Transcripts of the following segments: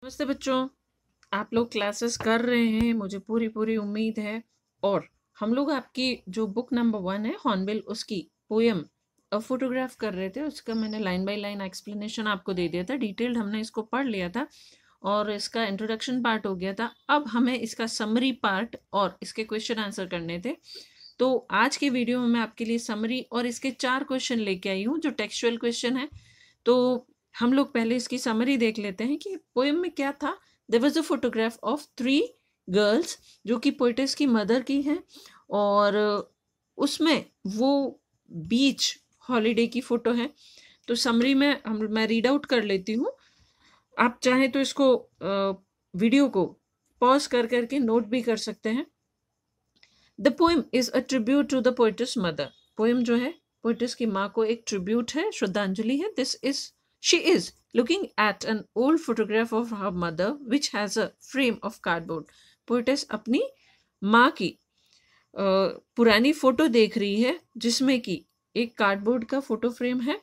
नमस्ते बच्चों। आप लोग क्लासेस कर रहे हैं, मुझे पूरी पूरी उम्मीद है। और हम लोग आपकी जो बुक नंबर 1 है हॉर्नबिल, उसकी पोएम फोटोग्राफ कर रहे थे। उसका मैंने लाइन बाय लाइन एक्सप्लेनेशन आपको दे दिया था, डिटेल्ड हमने इसको पढ़ लिया था और इसका इंट्रोडक्शन पार्ट हो गया था। अब हमें इसका समरी पार्ट और इसके क्वेश्चन आंसर करने थे। तो आज के वीडियो में मैं आपके लिए समरी और इसके 4 क्वेश्चन लेके आई हूँ जो टेक्सचुअल क्वेश्चन है। तो हम लोग पहले इसकी समरी देख लेते हैं कि पोएम में क्या था। There was a photograph of 3 girls जो कि पोइटेस की मदर की हैं, और उसमें वो बीच हॉलीडे की फोटो है। तो समरी में मैं रीड आउट कर लेती हूँ। आप चाहें तो इसको वीडियो को पॉज कर करके नोट भी कर सकते हैं। The poem is a tribute to the poetess mother. Poem जो है पोइटेस की माँ को एक ट्रिब्यूट है, श्रद्धांजलि है। This is she is looking at an old photograph of her mother which has a frame of cardboard. Poetess अपनी माँ की पुरानी फोटो देख रही है जिसमें कि एक कार्डबोर्ड का फोटो फ्रेम है।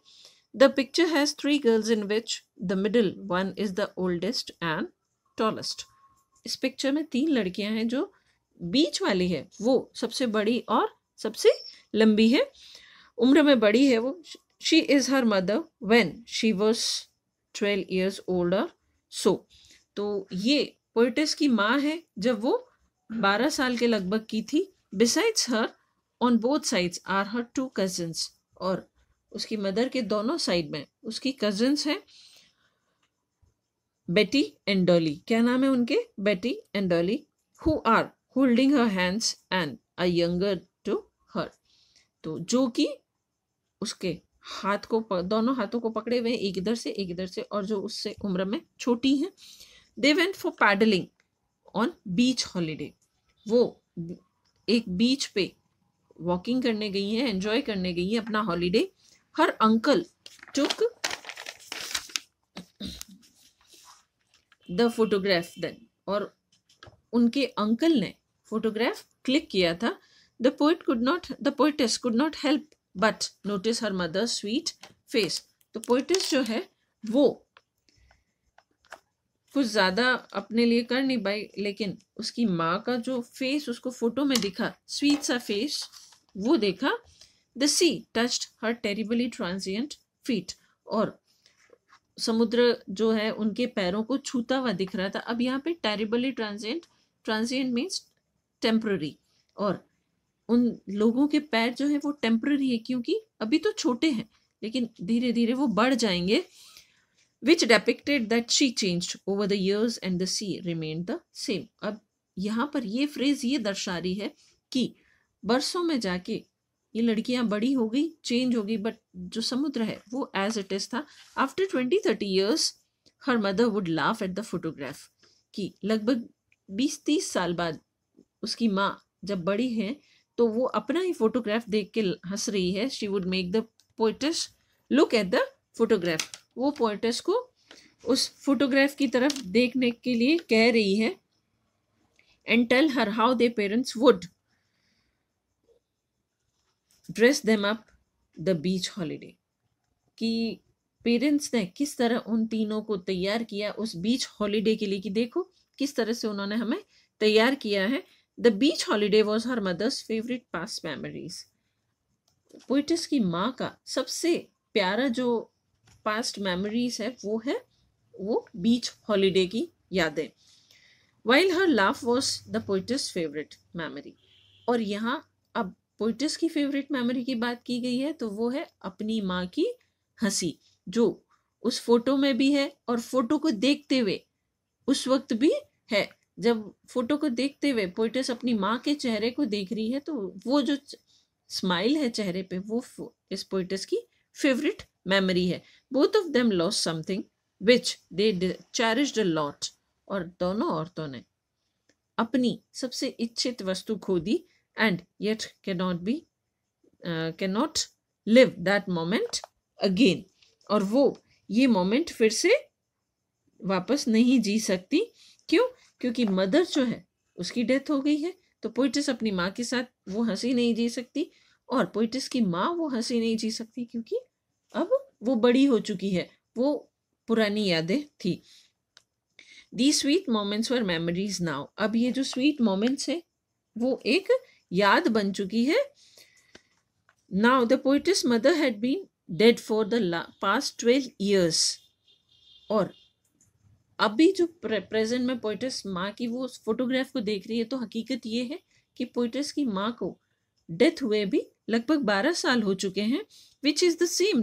The picture has 3 girls in which the middle one is the oldest and tallest. इस पिक्चर में 3 लड़कियां हैं, जो बीच वाली है वो सबसे बड़ी और सबसे लंबी है, उम्र में बड़ी है वो। She is her mother when she was 12 years older। सो तो ये पोइटेस की माँ है जब वो 12 साल के लगभग की थी। Besides her on both sides are her 2 cousins। और उसकी मदर के दोनों साइड में उसकी कजिन्स हैं, बेटी एंड डॉली। क्या नाम है उनके? Betty and Dolly. Who are holding her hands and a younger to her. तो जो कि उसके हाथ को दोनों हाथों को पकड़े हुए, एक इधर से एक इधर से, और जो उससे उम्र में छोटी हैं। They went for paddling on beach holiday. वो एक बीच पे वॉकिंग करने गई हैं, एंजॉय करने गई हैं अपना holiday. Her uncle took the photograph then. और उनके अंकल ने फोटोग्राफ क्लिक किया था। The poetess could not help but notice her mother sweet face. तो पोइटेस जो है वो कुछ ज्यादा अपने लिए कर नहीं पाई, लेकिन उसकी माँ का जो फेस उसको फोटो में दिखा, स्वीट सा फेस, वो देखा। The sea touched her terribly transient feet. और समुद्र जो है उनके पैरों को छूता हुआ दिख रहा था। अब यहाँ पे terribly transient, transient means temporary, और उन लोगों के पैर जो है वो टेम्पररी है क्योंकि अभी तो छोटे हैं, लेकिन धीरे धीरे वो बढ़ जाएंगे। which depicted that she changed over the years and the sea remained the same। अब यहाँ पर ये फ्रेज ये दर्शा रही है कि बरसों में जाके ये लड़कियां बड़ी हो गई, चेंज हो गई, बट जो समुद्र है वो एज इट इज था। After 20-30 years her mother would laugh at the photograph. कि लगभग 20-30 साल बाद उसकी माँ जब बड़ी है तो वो अपना ही फोटोग्राफ देख के हंस रही है। She would make the poetess look at the photograph. वो पोइटेस को उस फोटोग्राफ की तरफ देखने के लिए कह रही है। And tell her how they parents would dress them up the beach holiday. कि पेरेंट्स ने किस तरह उन तीनों को तैयार किया उस बीच हॉलीडे के लिए, कि देखो किस तरह से उन्होंने हमें तैयार किया है। The beach holiday was her mother's favourite past memories. Poetess की माँ का सबसे प्यारा जो पास्ट मेमोरीज है वो बीच हॉलीडे की यादें। While her laugh was the poetess favourite memory. और यहाँ अब पोइटेस की फेवरेट मेमोरी की बात की गई है, तो वो है अपनी माँ की हंसी, जो उस फोटो में भी है और फोटो को देखते हुए उस वक्त भी है। जब फोटो को देखते हुए पोइटेस अपनी माँ के चेहरे को देख रही है, तो वो जो स्माइल है चेहरे पे, वो इस पोइटेस की फेवरेट मेमोरी है। Both of them lost something which they cherished a lot. और दोनों औरतों ने अपनी सबसे इच्छित वस्तु खो दी। And yet cannot live that moment again. और वो ये मोमेंट फिर से वापस नहीं जी सकती। क्यों? क्योंकि मदर जो है उसकी डेथ हो गई है। तो पोइटेस अपनी माँ के साथ वो हंसी नहीं जी सकती, और पोइटेस की माँ वो हंसी नहीं जी सकती क्योंकि अब वो बड़ी हो चुकी है, वो पुरानी यादें थी। दी स्वीट मोमेंट्स वर मेमोरीज नाउ। अब ये जो स्वीट मोमेंट्स है वो एक याद बन चुकी है। Now the poet's mother had been dead for the past 12 years। और अभी जो प्रेजेंट में पोइट्स माँ की वो फोटोग्राफ को देख रही है तो हकीकत ये है कि पोइट्स की माँ को डेथ हुए भी लगभग 12 साल हो चुके हैं, which is the same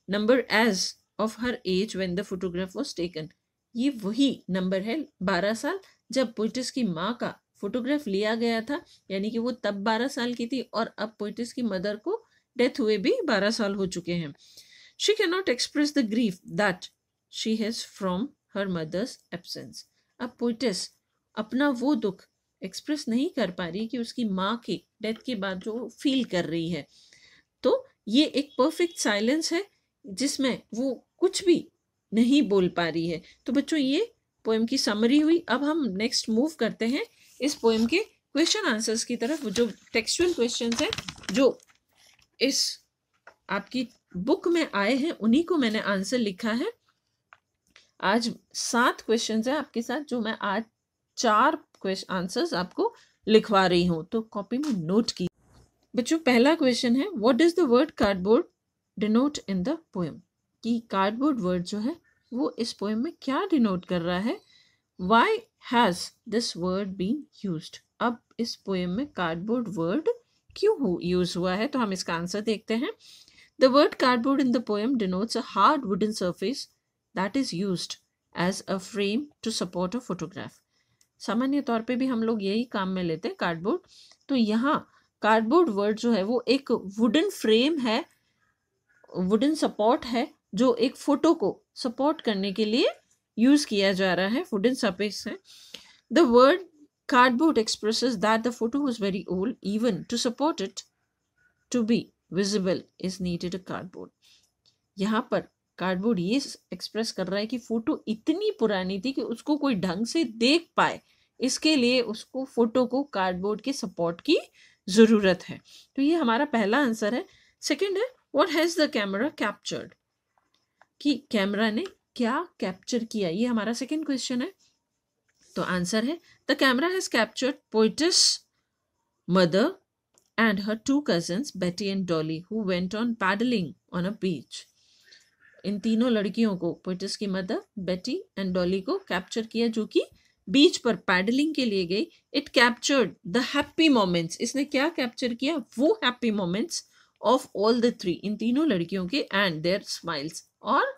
number age of her age when the photograph was taken. ये वही नंबर है 12 साल जब पोइट्स की माँ का फोटोग्राफ लिया गया था, यानी कि वो तब 12 साल की थी और अब पोइट्स की मदर को डेथ हुए भी 12 साल हो चुके हैं। She can not express the grief that she has from her mother's absence. अब पोइट्स अपना वो दुख एक्सप्रेस नहीं कर पा रही कि उसकी माँ की डेथ के बाद जो फील कर रही है। तो ये एक परफेक्ट साइलेंस है जिसमें वो कुछ भी नहीं बोल पा रही है। तो बच्चों ये पोएम की समरी हुई। अब हम नेक्स्ट मूव करते हैं इस पोएम के क्वेश्चन आंसर्स की तरफ। जो टेक्सचुअल क्वेश्चंस हैं जो इस आपकी बुक में आए हैं उन्हीं को मैंने आंसर लिखा है। आज 7 क्वेश्चंस हैं आपके साथ जो मैं आज 4 आंसर्स आपको लिखवा रही हूँ, तो कॉपी में नोट की। बच्चों पहला क्वेश्चन है, what does the word cardboard denote in the poem. कि कार्डबोर्ड वर्ड जो है वो इस पोएम में क्या डिनोट कर रहा है। Why has this word been used. अब इस पोएम में कार्डबोर्ड वर्ड क्यों यूज हुआ है, तो हम इसका आंसर देखते हैं। The word cardboard in the poem denotes a hard wooden surface that is used as a frame to support a photograph. सामान्य तौर पे भी हम लोग यही काम में लेते हैं कार्डबोर्ड। तो यहाँ कार्डबोर्ड वर्ड जो है वो एक वुडन फ्रेम है, वुडन सपोर्ट है जो एक फोटो को सपोर्ट करने के लिए यूज किया जा रहा है, वुडन सरफेस है। The word cardboard expresses that the photo was very old, even to support it to be visible is needed a cardboard. यहाँ पर कार्डबोर्ड ये एक्सप्रेस कर रहा है कि फोटो इतनी पुरानी थी कि उसको कोई ढंग से देख पाए, इसके लिए उसको फोटो को कार्डबोर्ड के सपोर्ट की जरूरत है। तो ये हमारा पहला आंसर है। सेकंड है, what has the camera captured. कि कैमरा ने क्या कैप्चर किया, ये हमारा सेकंड क्वेश्चन है। तो आंसर है, the camera has captured poets mother and her 2 cousins Betty and Dolly who went on paddling on a beach। इन तीनों लड़कियों को पोइट्स की मदर बेटी एंड डॉली को कैप्चर किया जो कि बीच पर पैडलिंग के लिए गई। It captured the happy moments. इसने क्या कैप्चर किया, वो happy moments of all the 3, इन तीनों लड़कियों के, एंड देयर स्माइल्स, और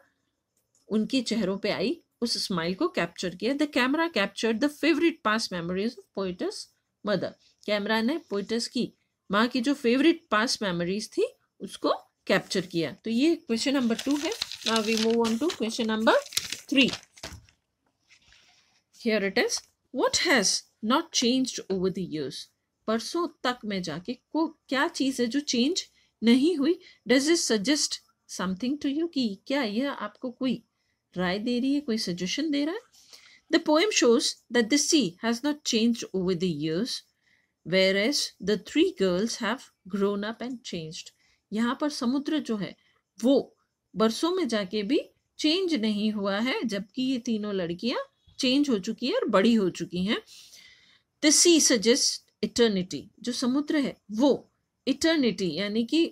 उनके चेहरों पे आई उस स्माइल को कैप्चर किया। The camera captured the favourite past memories of poets mother. Camera ने पोइट्स की माँ की जो फेवरेट पास्ट मेमोरीज थी उसको कैप्चर किया। तो ये क्वेश्चन नंबर 2 है। Now we move on to question number 3। Here it is, what has not changed over the years. बरसों तक में जाके को क्या चीज है जो चेंज नहीं हुई। Does it suggest something to you, कि क्या यह आपको कोई राय दे रही है, कोई सजेशन दे रहा है। The poem shows that the sea has not changed over the years whereas the 3 girls have grown up and changed। यहाँ पर समुद्र जो है वो बरसों में जाके भी चेंज नहीं हुआ है, जबकि ये तीनों लड़कियां चेंज हो चुकी है और बड़ी हो चुकी हैं। The sea suggests eternity। जो समुद्र है वो इटर्निटी यानी कि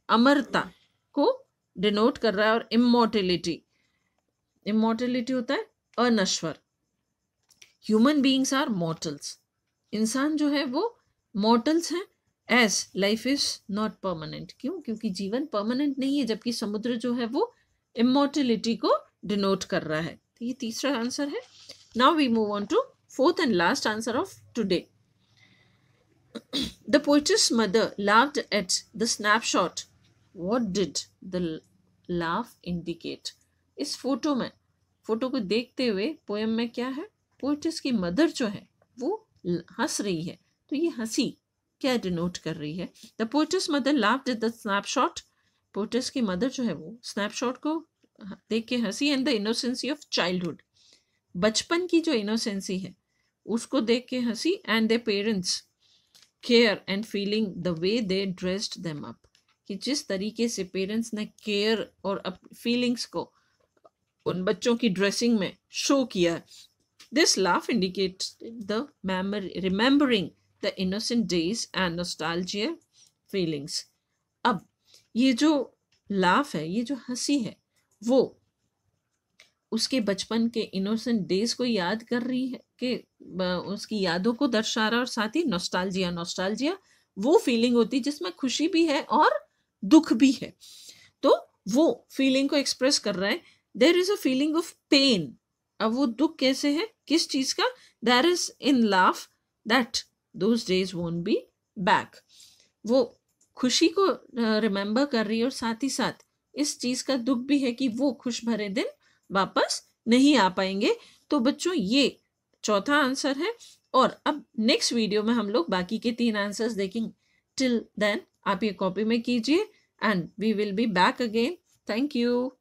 अमरता को डिनोट कर रहा है, और इमोर्टेलिटी, इमोर्टेलिटी होता है अनश्वर। Human beings are mortals. इंसान जो है वो मॉर्टल्स हैं। As life is not permanent. क्यों, क्योंकि जीवन परमानेंट नहीं है, जबकि समुद्र जो है वो इमोर्टेलिटी को डिनोट कर रहा है। तो ये तीसरा आंसर है। Now we move on to fourth and last answer of today. The poet's mother laughed at the snapshot. What did the laugh indicate. इस फोटो में, फोटो को देखते हुए पोएम में क्या है, पोइट्स की मदर जो है वो हंस रही है। तो ये हंसी क्या डिनोट कर रही है। The poet's mother laughed at the snapshot. Poets की मदर जो है वो स्नैपशॉट को देख के हंसी। And the innocency of childhood. बचपन की जो इनोसेंसी है उसको देख के हंसी। And their parents care and feeling the way they dressed them up. कि जिस तरीके से पेरेंट्स ने केयर और फीलिंग्स को उन बच्चों की ड्रेसिंग में शो किया। This laugh indicates the remembering the innocent days and nostalgia feelings. अब ये जो लाफ है, ये जो हंसी है, वो उसके बचपन के इनोसेंट डेज को याद कर रही है, कि उसकी यादों को दर्शा रहा है, और साथ ही नॉस्टैल्जिया, नॉस्टैल्जिया वो फीलिंग होती है जिसमें खुशी भी है और दुख भी है, तो वो फीलिंग को एक्सप्रेस कर रहा है। There is a feeling of pain. अब वो दुख कैसे है, किस चीज का? There is in laugh that those days won't be back. वो खुशी को रिमेम्बर कर रही है, और साथ ही साथ इस चीज का दुख भी है कि वो खुश भरे दिन वापस नहीं आ पाएंगे। तो बच्चों, ये चौथा आंसर है, और अब नेक्स्ट वीडियो में हम लोग बाकी के 3 आंसर्स देखेंगे। टिल देन आप ये कॉपी में कीजिए, and we will be back again. Thank you.